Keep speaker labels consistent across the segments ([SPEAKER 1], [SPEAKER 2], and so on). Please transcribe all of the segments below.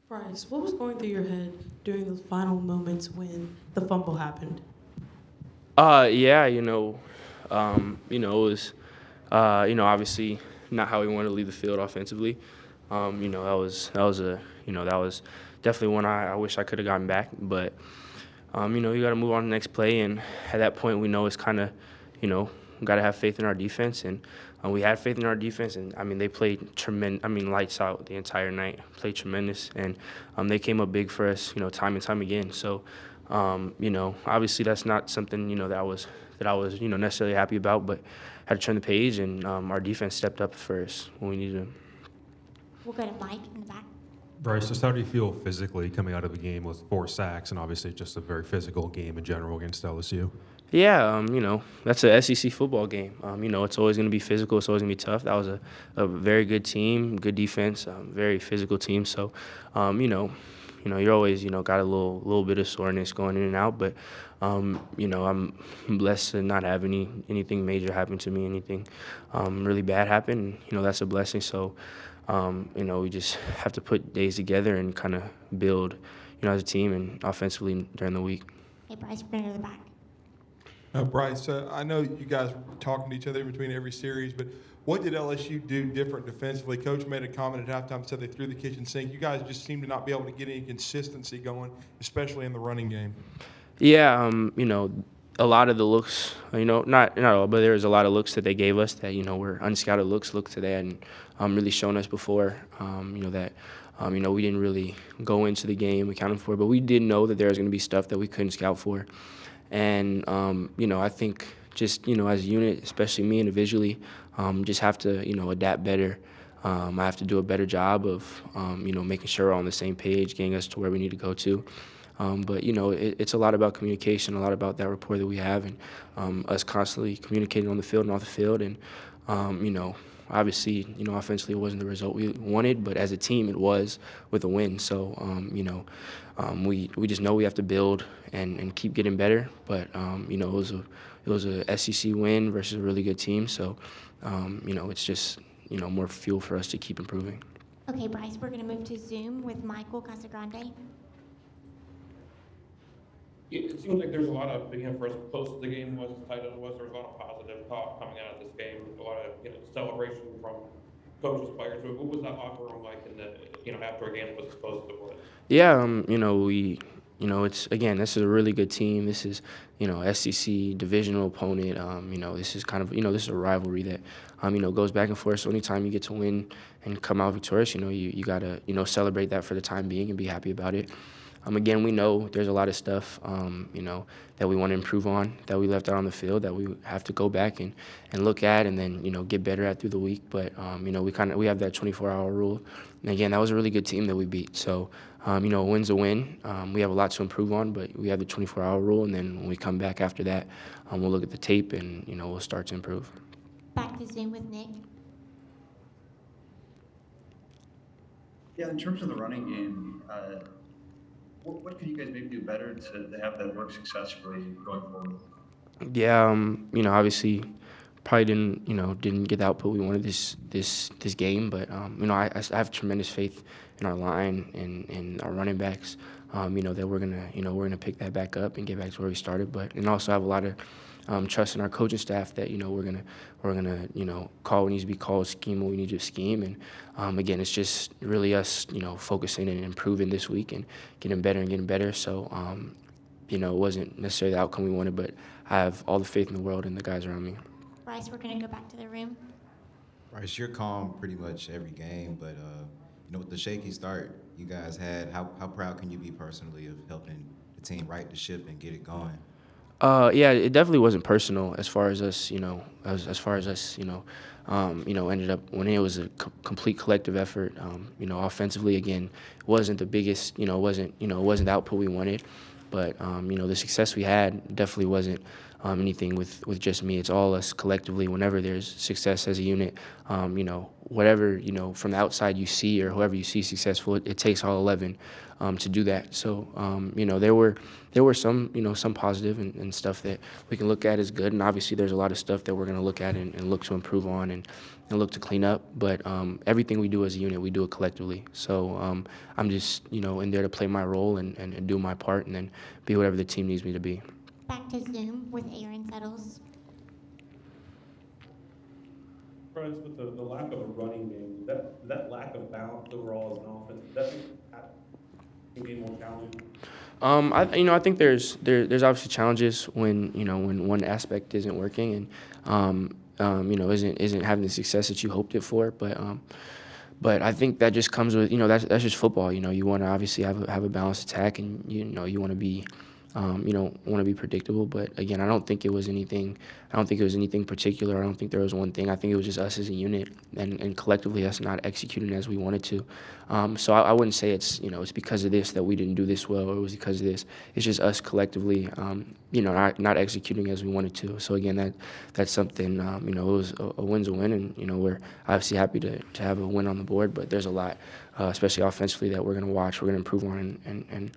[SPEAKER 1] Bryce, what was going through your head during those final moments when the fumble happened?
[SPEAKER 2] Yeah, it was, obviously not how we wanted to leave the field offensively. That was definitely one I wish I could have gotten back. But, you got to move on to the next play. And at that point, we know it's kind of, got to have faith in our defense. And we had faith in our defense. And, they played tremendous, lights out the entire night, played tremendous. And they came up big for us, time and time again. So, obviously that's not something, that I was necessarily happy about, but had to turn the page, and our defense stepped up for us when we needed them.
[SPEAKER 3] We'll go to Mike in the back.
[SPEAKER 4] Bryce, just how do you feel physically coming out of a game with 4 sacks and obviously just a very physical game in general against LSU?
[SPEAKER 2] Yeah, that's a SEC football game. It's always going to be physical. It's always going to be tough. That was a very good team, good defense, very physical team. So, you're always, got a little bit of soreness going in and out. But, I'm blessed to not have anything major happen to me, anything really bad happen. That's a blessing. So, we just have to put days together and kind of build, as a team and offensively during the week.
[SPEAKER 3] Hey, Bryce, bring her to the back.
[SPEAKER 5] Bryce, I know you guys were talking to each other in between every series, but what did LSU do different defensively? Coach made a comment at halftime, said they threw the kitchen sink. You guys just seem to not be able to get any consistency going, especially in the running game.
[SPEAKER 2] Yeah, a lot of the looks, not all, but there was a lot of looks that they gave us that, were unscouted looks that they hadn't really shown us before, that, we didn't really go into the game accounting for, but we did know that there was going to be stuff that we couldn't scout for. And, I think just, as a unit, especially me individually, just have to, adapt better. I have to do a better job of, making sure we're on the same page, getting us to where we need to go to. But, it's a lot about communication, a lot about that rapport that we have, and us constantly communicating on the field and off the field. And, obviously, offensively it wasn't the result we wanted, but as a team it was with a win. So, we just know we have to build and keep getting better. But, it was a SEC win versus a really good team. So, it's just, more fuel for us to keep improving.
[SPEAKER 3] Okay, Bryce, we're going to move to Zoom with Michael Casagrande.
[SPEAKER 6] It seems like there's a lot of, for as close as the game was, as tight as it was, there was a lot of positive talk coming out of this game, a lot of, celebration from coaches, players. What was that locker room like in the, after a game was as close as it was?
[SPEAKER 2] Yeah, it's, again, this is a really good team. This is, SEC divisional opponent. This is kind of, this is a rivalry that, goes back and forth. So anytime you get to win and come out victorious, you got to, celebrate that for the time being and be happy about it. Again, we know there's a lot of stuff, that we want to improve on, that we left out on the field, that we have to go back and look at and then, get better at through the week. But, we have that 24-hour rule. And again, that was a really good team that we beat. So, a win's a win. We have a lot to improve on, but we have the 24-hour rule. And then when we come back after that, we'll look at the tape and, we'll start to improve.
[SPEAKER 3] Back to Zoom with Nick.
[SPEAKER 7] Yeah, in terms of the running game, what can you guys maybe do better to have that work successfully going forward?
[SPEAKER 2] Yeah, obviously probably didn't get the output we wanted this game, but I have tremendous faith in our line and our running backs. That we're gonna pick that back up and get back to where we started, and also have a lot of trust in our coaching staff that we're gonna call what needs to be called, scheme what we need to scheme, and again it's just really us focusing and improving this week and getting better. So it wasn't necessarily the outcome we wanted, but I have all the faith in the world in the guys around me.
[SPEAKER 3] Bryce, we're going to go back to the room.
[SPEAKER 8] Bryce, you're calm pretty much every game, but with the shaky start you guys had, how proud can you be personally of helping the team right the ship and get it going?
[SPEAKER 2] Yeah, it definitely wasn't personal as far as us, as far as us, ended up when it was a complete collective effort. Offensively, again, wasn't the biggest, wasn't the output we wanted, but the success we had definitely wasn't anything with just me. It's all us collectively. Whenever there's success as a unit, whatever from the outside you see or whoever you see successful, it takes all 11 to do that. So there were some positive and stuff that we can look at as good, and obviously there's a lot of stuff that we're going to look at and look to improve on and look to clean up. But everything we do as a unit, we do it collectively. So I'm just in there to play my role and do my part, and then be whatever the team needs me to be.
[SPEAKER 3] Back to Zoom with Aaron Settles.
[SPEAKER 9] Bryce, with the lack of a running game, that lack of balance overall as an offense, does that make the game more challenging?
[SPEAKER 2] I think there's obviously challenges when one aspect isn't working and isn't having the success that you hoped it for, but I think that just comes with that's just football. You want to obviously have a balanced attack, and you want to be want to be predictable. But again, I don't think it was anything particular. I don't think there was one thing. I think it was just us as a unit and collectively us not executing as we wanted to. So I wouldn't say it's because of this that we didn't do this well, or it was because of this. It's just us collectively not executing as we wanted to. So again, that's something it was a win's a win, and we're obviously happy to have a win on the board. But there's a lot, especially offensively, that we're going to watch, we're going to improve on, and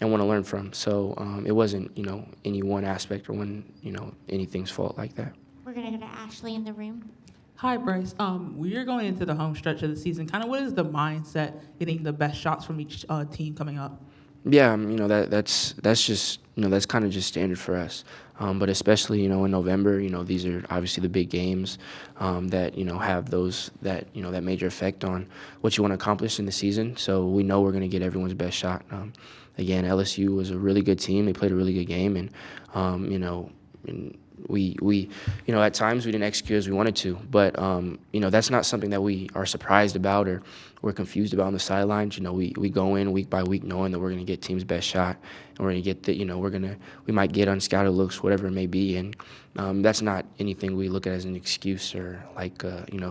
[SPEAKER 2] want to learn from. So it wasn't any one aspect or anything's fault like that.
[SPEAKER 3] We're going to go to Ashley in the room.
[SPEAKER 10] Hi, Bryce. We're going into the home stretch of the season. Kind of what is the mindset getting the best shots from each team coming up?
[SPEAKER 2] Yeah, that's just that's kind of just standard for us. But especially in November, these are obviously the big games that have those that major effect on what you want to accomplish in the season. So we know we're going to get everyone's best shot. Again, LSU was a really good team. They played a really good game, and and we at times we didn't execute as we wanted to, but that's not something that we are surprised about or we're confused about on the sidelines. We go in week by week knowing that we're going to get team's best shot, and we're going to get we might get unscouted looks, whatever it may be, and that's not anything we look at as an excuse or like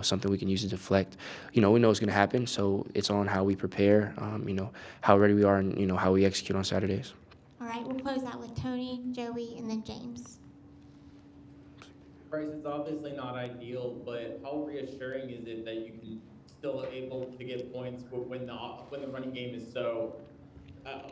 [SPEAKER 2] something we can use to deflect. We know it's going to happen, so it's on how we prepare, how ready we are, and how we execute on Saturdays.
[SPEAKER 3] All right, we'll close out with Tony, Joey, and then James.
[SPEAKER 11] Bryce, it's obviously not ideal, but how reassuring is it that you can still able to get points when the running game is so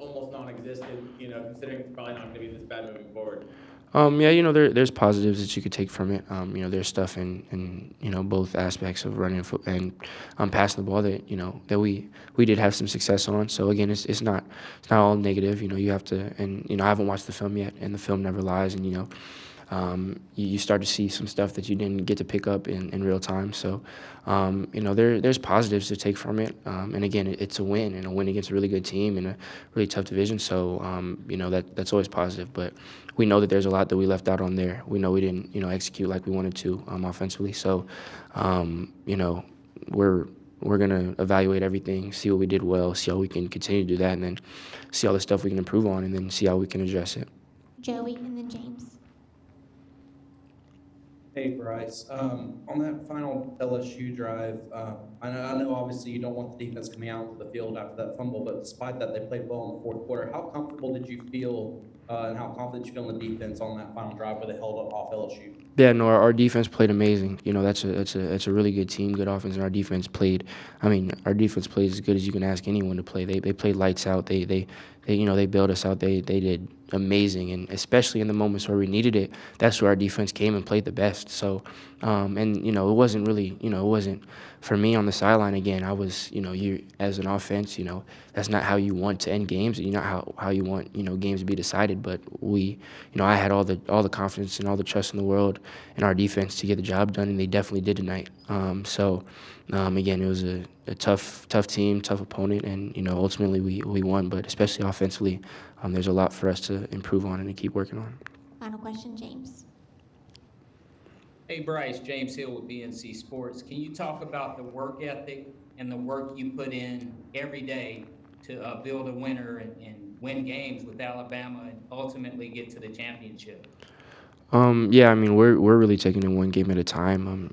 [SPEAKER 11] almost non-existent? Considering it's probably not going to be this bad moving forward.
[SPEAKER 2] There's positives that you could take from it. There's stuff in both aspects of running and passing the ball that we did have some success on. So again, it's not all negative. You have to, and I haven't watched the film yet, and the film never lies, and you start to see some stuff that you didn't get to pick up in real time. So, there's positives to take from it. And again, it's a win, and a win against a really good team in a really tough division. So, that's always positive. But we know that there's a lot that we left out on there. We know we didn't, execute like we wanted to offensively. So, we're going to evaluate everything, see what we did well, see how we can continue to do that, and then see all the stuff we can improve on, and then see how we can address it.
[SPEAKER 3] Joey, and then James.
[SPEAKER 9] Hey, Bryce. On that final LSU drive, I know obviously you don't want the defense coming out to the field after that fumble, but despite that, they played well in the fourth quarter. How comfortable did you feel and how confident did you feel in the defense on that final drive where they held off LSU?
[SPEAKER 2] Yeah, no, our defense played amazing. That's a really good team, good offense, and our defense played. Our defense played as good as you can ask anyone to play. They played lights out. They bailed us out. They did amazing, and especially in the moments where we needed it, that's where our defense came and played the best. So, it wasn't really, it wasn't for me on the sideline. Again, I was, you as an offense, that's not how you want to end games. You're not how you want, games to be decided. But we, I had all the confidence and all the trust in the world in our defense to get the job done, and they definitely did tonight. Again, it was a tough team, tough opponent, and ultimately we won. But especially offensively, there's a lot for us to improve on and to keep working on.
[SPEAKER 3] Final question, James.
[SPEAKER 11] Hey, Bryce, James Hill with BNC Sports. Can you talk about the work ethic and the work you put in every day to build a winner and win games with Alabama and ultimately get to the championship?
[SPEAKER 2] We're really taking it one game at a time.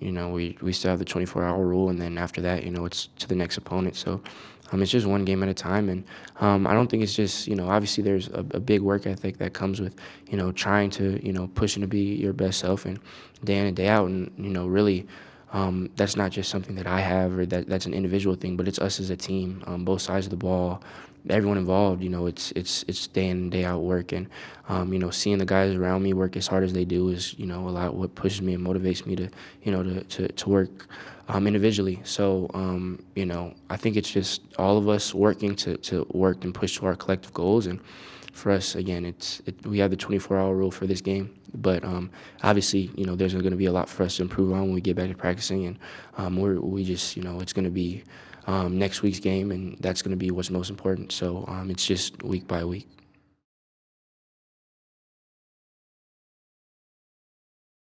[SPEAKER 2] we still have the 24-hour rule, and then after that, it's to the next opponent. So it's just one game at a time, and I don't think it's just, obviously there's a big work ethic that comes with, trying to, pushing to be your best self and day in and day out, and, really that's not just something that I have or that's an individual thing, but it's us as a team, both sides of the ball, everyone involved. It's day in and day out work, and seeing the guys around me work as hard as they do is a lot what pushes me and motivates me to work individually. So I think it's just all of us working to work and push to our collective goals. And for us, again, we have the 24-hour rule for this game, but obviously, there's going to be a lot for us to improve on when we get back to practicing, and we just, it's going to be next week's game, and that's going to be what's most important. So it's just week by week.